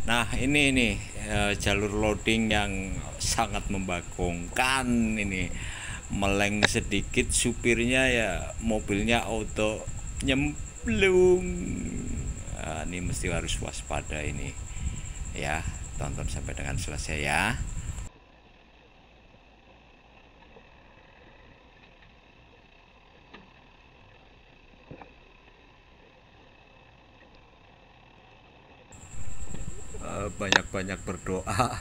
Nah, ini nih jalur loading yang sangat membagongkan ini. Meleng sedikit supirnya ya mobilnya auto nyemplung. Ah, ini mesti harus waspada ini. Ya, tonton sampai dengan selesai ya. Banyak-banyak berdoa.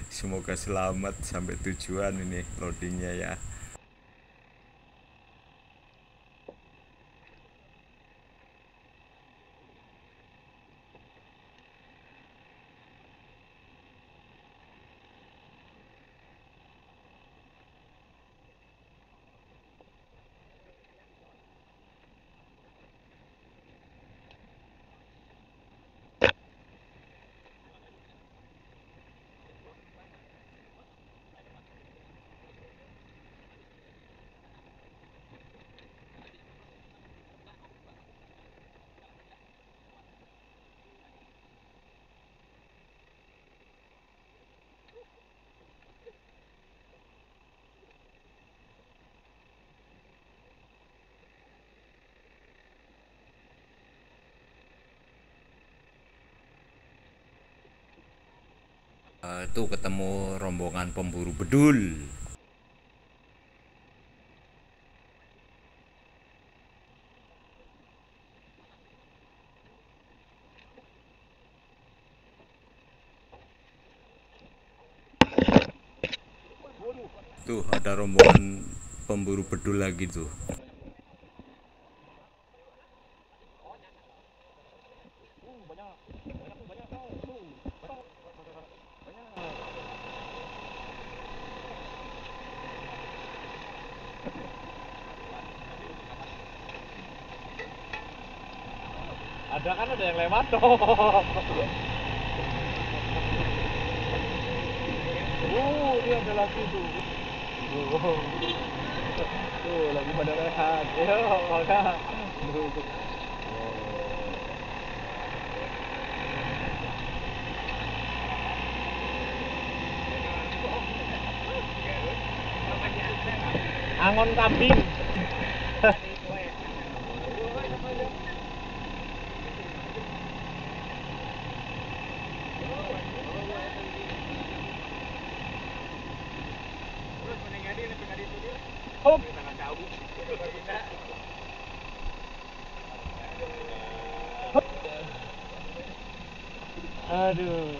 Semoga selamat sampai tujuan ini loadingnya ya. Tuh ketemu rombongan pemburu bedul. Tuh ada rombongan pemburu bedul lagi tuh. Ada kan ada yang lewat dong. Dia ada lagi tuh. Tuh lagi pada rehat. Yo, maka. Angon kambing. Hop. Aduh.